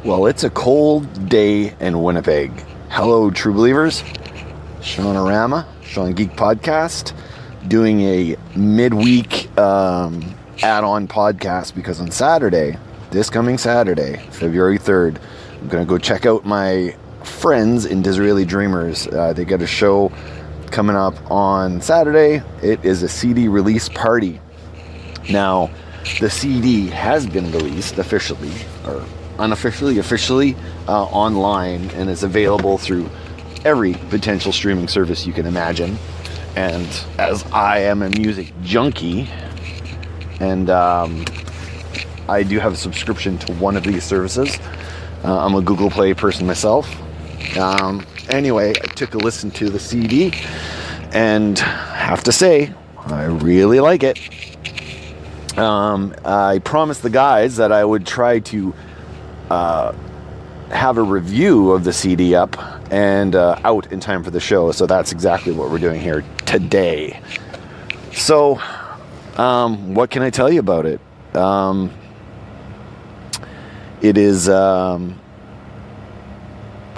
Well, it's a cold day in Winnipeg. Hello, true believers. Seanorama, Sean Geek Podcast, doing a midweek add-on podcast because on Saturday, this coming Saturday, February 3rd, I'm going to go check out my friends in Disraeli Dreamers. They got a show coming up on Saturday. It is a CD release party. Now, the CD has been released officially, or unofficially, officially, online, and is available through every potential streaming service you can imagine. And as I am a music junkie, and I do have a subscription to one of these services. I'm a Google Play person myself. Anyway, I took a listen to the CD, and have to say, I really like it. I promised the guys that I would try to have a review of the CD up and out in time for the show. So that's exactly what we're doing here today. So, what can I tell you about it? It is,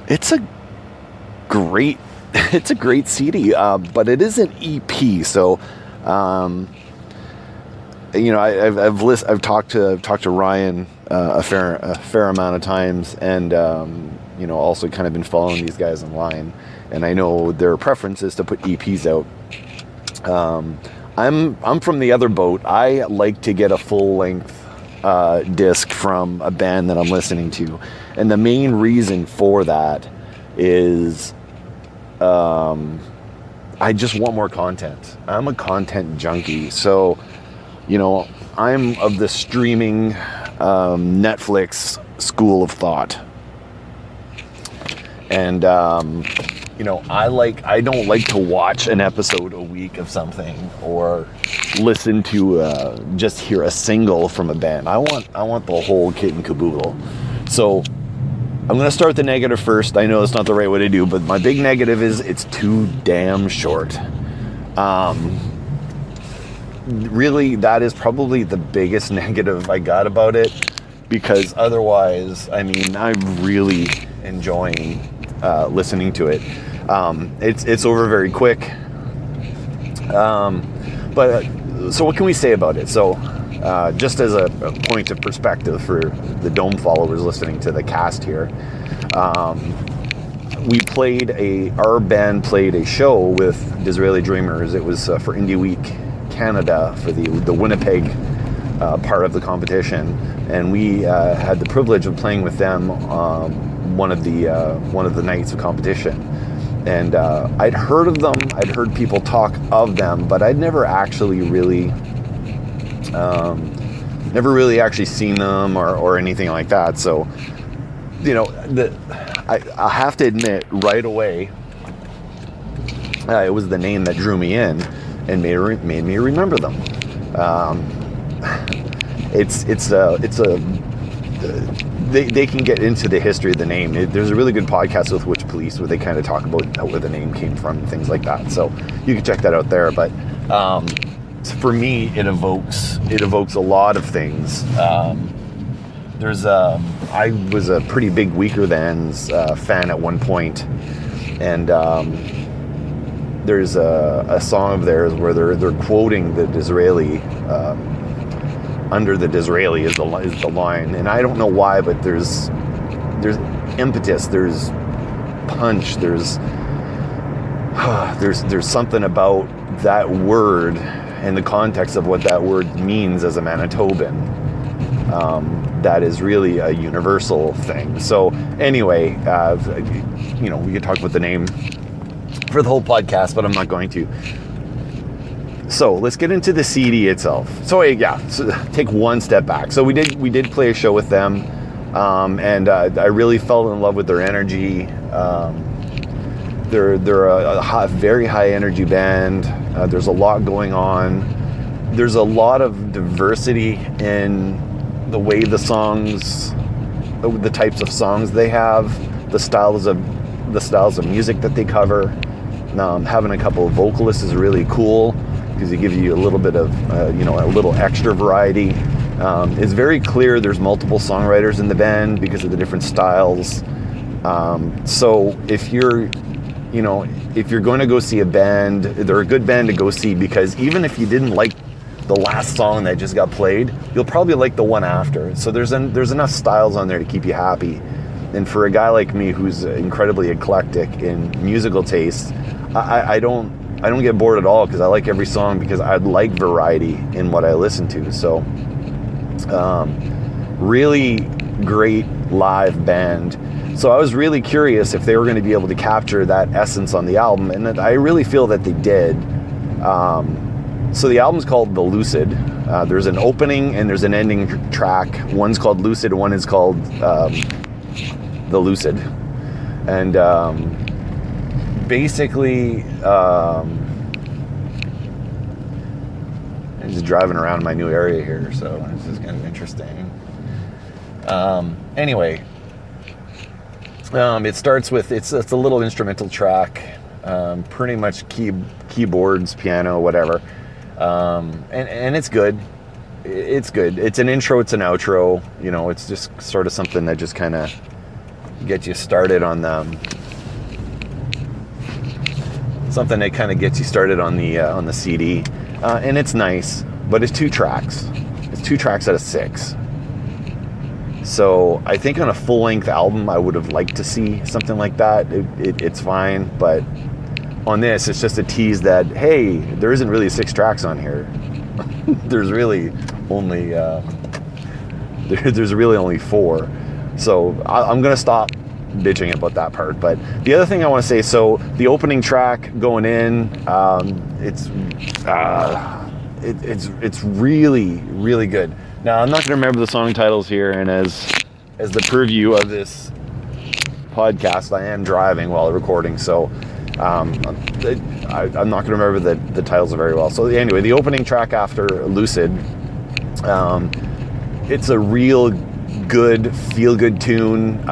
it's a great CD, but it is an EP. So, you know, I've talked to Ryan a fair amount of times, and you know, also kind of been following these guys online, and I know their preference is to put EPs out. I'm from the other boat. I like to get a full length disc from a band that I'm listening to, and the main reason for that is I just want more content. I'm a content junkie, so you know, I'm of the streaming Netflix school of thought. And, you know, I don't like to watch an episode a week of something or listen to, just hear a single from a band. I want the whole kit and caboodle. So I'm going to start the negative first. I know it's not the right way to do, but my big negative is it's too damn short. Really, that is probably the biggest negative I got about it, because otherwise, I mean, I'm really enjoying listening to it. It's over very quick. But so what can we say about it? So just as a point of perspective for the Dome followers listening to the cast here, our band played a show with Disraeli Dreamers. It was for Indie Week Canada, for the Winnipeg part of the competition, and we had the privilege of playing with them one of the nights of competition. And I'd heard of them, I'd heard people talk of them, but I'd never really actually seen them or anything like that. So, you know, I have to admit right away, it was the name that drew me in and made me remember them. They can get into the history of the name. There's a really good podcast with Witch Police where they kind of talk about where the name came from and things like that. So you can check that out there. But for me, it evokes a lot of things. I was a pretty big Weaker Thans fan at one point, and there's a song of theirs where they're quoting the Disraeli, under the Disraeli is the line, and I don't know why, but there's impetus, there's punch, there's something about that word and the context of what that word means as a Manitoban that is really a universal thing. So anyway, you know, we could talk about the name for the whole podcast, but I'm not going to. So let's get into the CD itself. So take one step back. So we did play a show with them, and I really fell in love with their energy. They're a very high energy band. There's a lot going on. There's a lot of diversity in the way the songs, the types of songs they have, the styles of music that they cover. Having a couple of vocalists is really cool, because it gives you a little bit of, a little extra variety. It's very clear there's multiple songwriters in the band because of the different styles. So if you're going to go see a band, they're a good band to go see, because even if you didn't like the last song that just got played, you'll probably like the one after. So there's enough styles on there to keep you happy. And for a guy like me who's incredibly eclectic in musical taste, I don't get bored at all, because I like every song, because I like variety in what I listen to. So really great live band. So I was really curious if they were going to be able to capture that essence on the album, and I really feel that they did. So the album's called The Lucid. There's an opening and there's an ending track. One's called Lucid, one is called The Lucid. And basically, I'm just driving around my new area here, so this is kind of interesting. Anyway, it starts with, it's a little instrumental track, pretty much keyboards, piano, whatever. And it's good. It's good. It's an intro, it's an outro. It's just sort of something that just kind of gets you started on something that kind of gets you started on the CD. And it's nice, but it's 2 tracks. It's 2 tracks out of 6. So I think on a full-length album, I would have liked to see something like that. It's fine, but on this, it's just a tease that, hey, there isn't really 6 tracks on here. There's really only 4. So I'm gonna stop bitching about that part. But the other thing I want to say, so the opening track going in, it's really, really good. Now, I'm not going to remember the song titles here, and as the preview of this podcast, I am driving while recording, so I'm not going to remember the titles very well. So anyway, the opening track after Lucid, it's a real good, feel-good tune.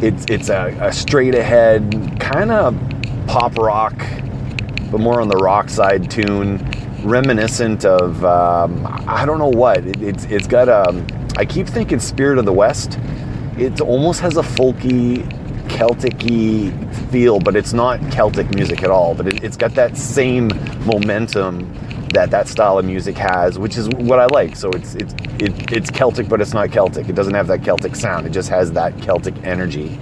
It's a straight-ahead, kind of pop rock, but more on the rock side tune, reminiscent of, I don't know what. It's got I keep thinking Spirit of the West. It almost has a folky, Celtic-y feel, but it's not Celtic music at all. But it's got that same momentum that style of music has, which is what I like. So it's Celtic, but it's not Celtic. It doesn't have that Celtic sound. It just has that Celtic energy.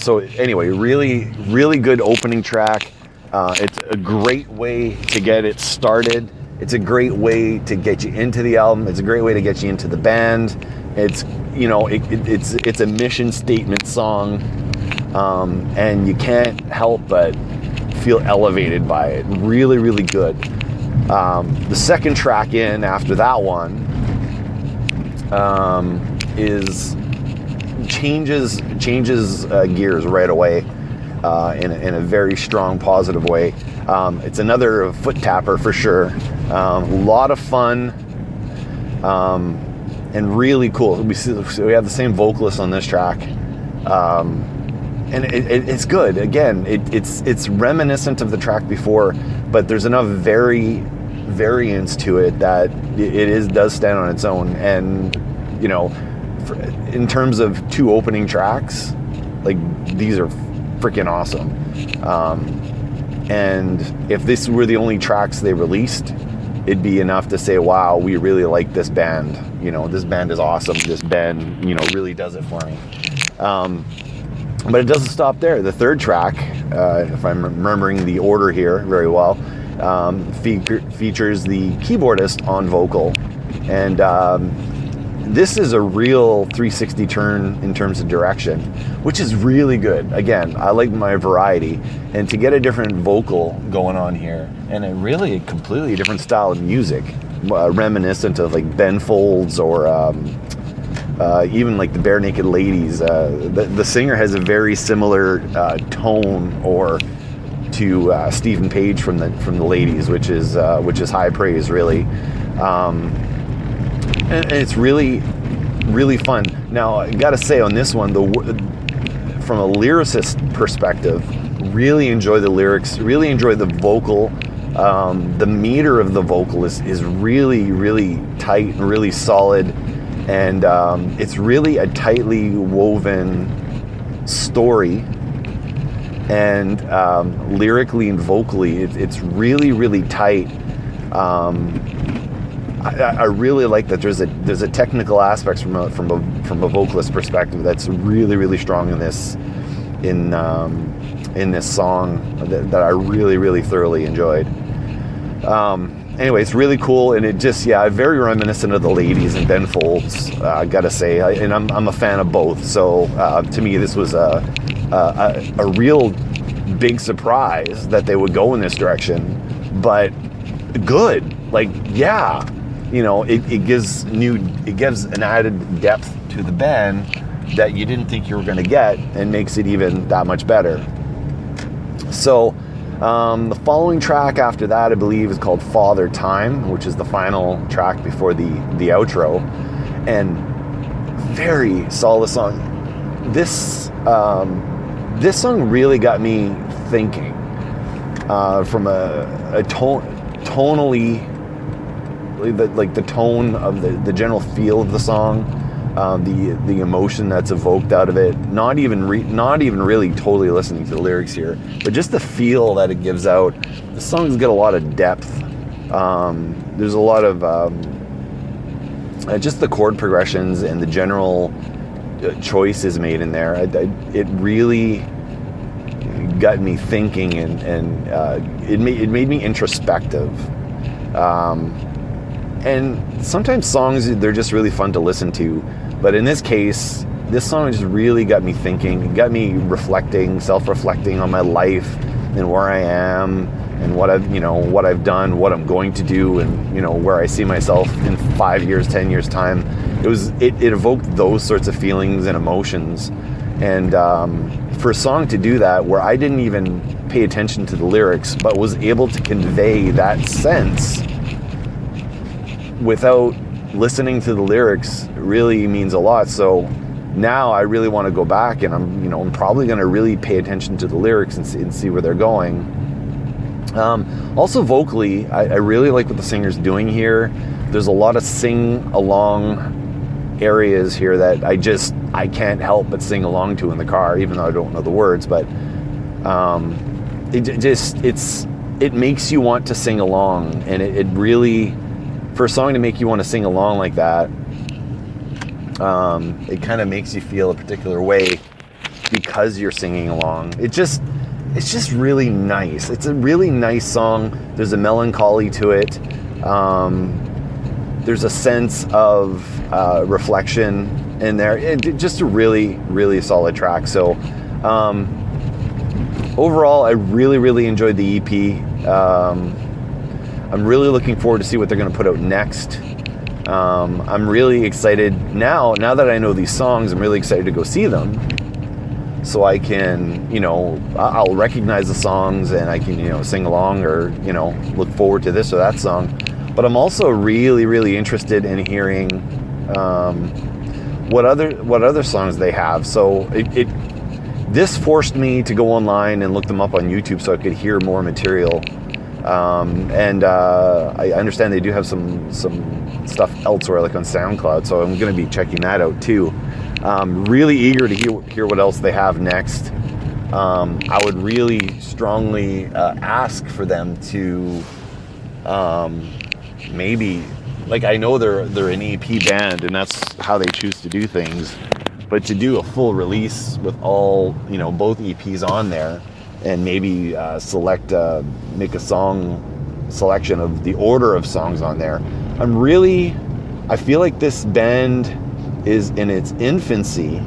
So anyway, really, really good opening track. It's a great way to get it started. It's a great way to get you into the album. It's a great way to get you into the band. It's it's a mission statement song, and you can't help but feel elevated by it. Really, really good. The second track in after that one is changes gears right away in a very strong, positive way. It's another foot tapper for sure. A lot of fun and really cool. We have the same vocalist on this track. And it's good. Again, it's reminiscent of the track before, but there's enough variance to it that it does stand on its own. And in terms of 2 opening tracks, like, these are freaking awesome. And if this were the only tracks they released, it'd be enough to say, wow, we really like this band. This band is awesome. This band, really does it for me. But it doesn't stop there. The third track, if I'm remembering the order here very well, features the keyboardist on vocal. And this is a real 360 turn in terms of direction, which is really good. Again, I like my variety. And to get a different vocal going on here, and a completely different style of music, reminiscent of like Ben Folds or even like the Bare Naked Ladies. The singer has a very similar tone to Stephen Page from the Ladies, which is high praise, really. And it's really, really fun. Now, I gotta say on this one, from a lyricist perspective, really enjoy the lyrics, really enjoy the vocal The meter of the vocal is really, really tight and really solid, and it's really a tightly woven story. And lyrically and vocally, it's really, really tight. I really like that there's a technical aspect from a vocalist perspective that's really, really strong in this song that I really, really thoroughly enjoyed. Anyway, it's really cool, and it just, very reminiscent of the Ladies and Ben Folds, I gotta say, and I'm a fan of both. So to me, this was a real big surprise that they would go in this direction, but good. Like, it gives an added depth to the band that you didn't think you were going to get, and makes it even that much better. So the following track after that, I believe, is called Father Time, which is the final track before the outro, and very solid song. This song really got me thinking from a tonally, the tone of the general feel of the song, the emotion that's evoked out of it. Not even really totally listening to the lyrics here, but just the feel that it gives out. The song's got a lot of depth. There's a lot of just the chord progressions and the general choices made in there. It really got me thinking, and it made me introspective. And sometimes songs, they're just really fun to listen to, but in this case, this song just really got me thinking. It got me reflecting, self-reflecting on my life and where I am and what I've done, what I'm going to do, and where I see myself in 5 years, 10 years time. It evoked those sorts of feelings and emotions, and for a song to do that, where I didn't even pay attention to the lyrics, but was able to convey that sense without listening to the lyrics, really means a lot. So now I really want to go back, and I'm probably going to really pay attention to the lyrics and see where they're going. Also vocally, I really like what the singer's doing here. There's a lot of sing-along areas here that I can't help but sing along to in the car, even though I don't know the words. But it makes you want to sing along, and it really, for a song to make you want to sing along like that, it kind of makes you feel a particular way because you're singing along. It's just really nice. It's a really nice song. There's a melancholy to it. There's a sense of reflection in there. Just a really, really solid track. So overall, I really, really enjoyed the EP. I'm really looking forward to see what they're going to put out next. I'm really excited now that I know these songs. I'm really excited to go see them, so I can, I'll recognize the songs, and I can, sing along, or, look forward to this or that song. But I'm also really, really interested in hearing what other songs they have. So this forced me to go online and look them up on YouTube so I could hear more material. And I understand they do have some stuff elsewhere, like on SoundCloud, so I'm going to be checking that out too. Really eager to hear what else they have next. I would really strongly ask for them to maybe, like, I know they're an EP band and that's how they choose to do things, but to do a full release with all, both EPs on there, and maybe make a song selection of the order of songs on there. I feel like this band is in its infancy,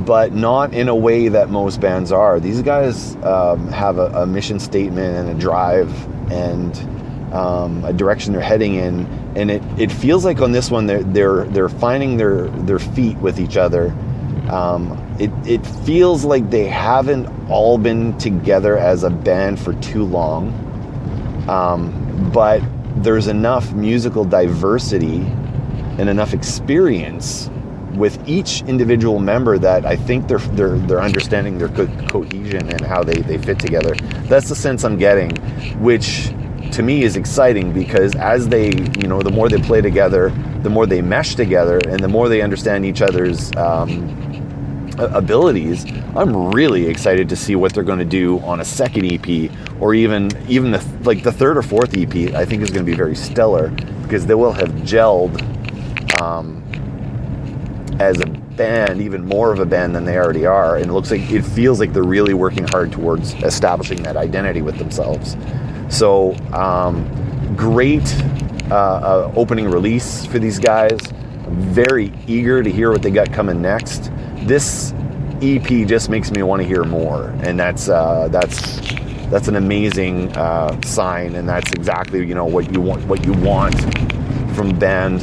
but not in a way that most bands are. These guys have a mission statement and a drive and a direction they're heading in, and it feels like on this one they're finding their feet with each other. It feels like they haven't all been together as a band for too long, but there's enough musical diversity and enough experience with each individual member that I think they're understanding their cohesion and how they fit together. That's the sense I'm getting, which to me is exciting, because as they, the more they play together, the more they mesh together, and the more they understand each other's abilities. I'm really excited to see what they're going to do on a second EP, or even the third or fourth EP. I think is going to be very stellar, because they will have gelled as a band, even more of a band than they already are, and it feels like they're really working hard towards establishing that identity with themselves. So great opening release for these guys. I'm very eager to hear what they got coming next. This EP just makes me want to hear more, and that's an amazing sign, and that's exactly what you want from band.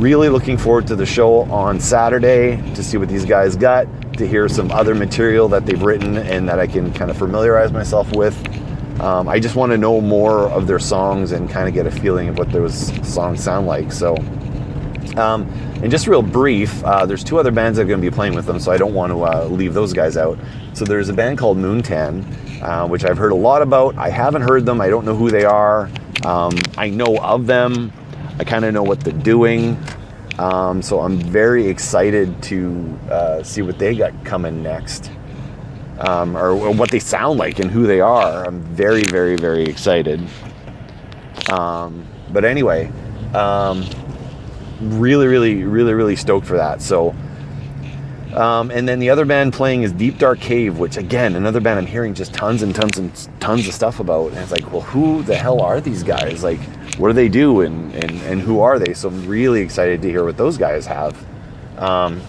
Really looking forward to the show on Saturday to see what these guys got, to hear some other material that they've written and that I can kind of familiarize myself with. I just want to know more of their songs and kind of get a feeling of what those songs sound like. So, and just real brief, there's two other bands that are going to be playing with them, so I don't want to leave those guys out. So there's a band called Moontan, which I've heard a lot about. I haven't heard them. I don't know who they are. I know of them. I kind of know what they're doing. So I'm very excited to see what they got coming next. Or what they sound like and who they are. I'm very, very, very excited. But anyway, really, really, really, really stoked for that. So, and then the other band playing is Deep Dark Cave, which again, another band I'm hearing just tons and tons and tons of stuff about. And it's like, well, who the hell are these guys? Like, what do they do? And who are they? So I'm really excited to hear what those guys have.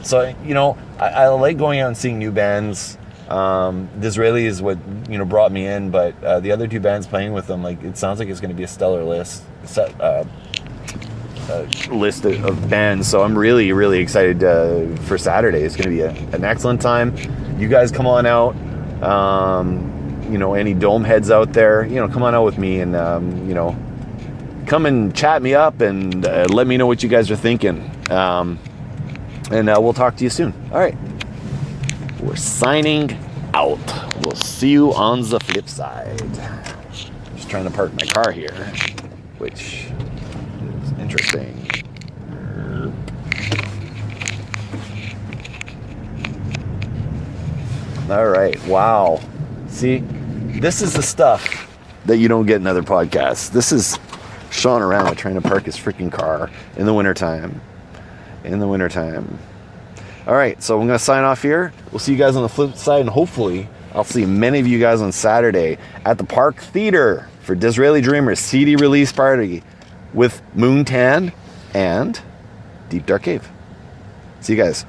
So, I like going out and seeing new bands. Disraeli is what brought me in, but the other two bands playing with them, it sounds like it's going to be a stellar list of bands. So I'm really, really excited for Saturday. It's going to be an excellent time. You guys come on out. Any dome heads out there, come on out with me and come and chat me up and let me know what you guys are thinking. And we'll talk to you soon. All right. We're signing out. We'll see you on the flip side. Just trying to park my car here, which is interesting. All right. Wow. See, this is the stuff that you don't get in other podcasts. This is Seanorama trying to park his freaking car in the wintertime. All right, so I'm going to sign off here. We'll see you guys on the flip side, and hopefully I'll see many of you guys on Saturday at the Park Theater for Disraeli Dreamers CD release party with Moontan and Deep Dark Cave. See you guys.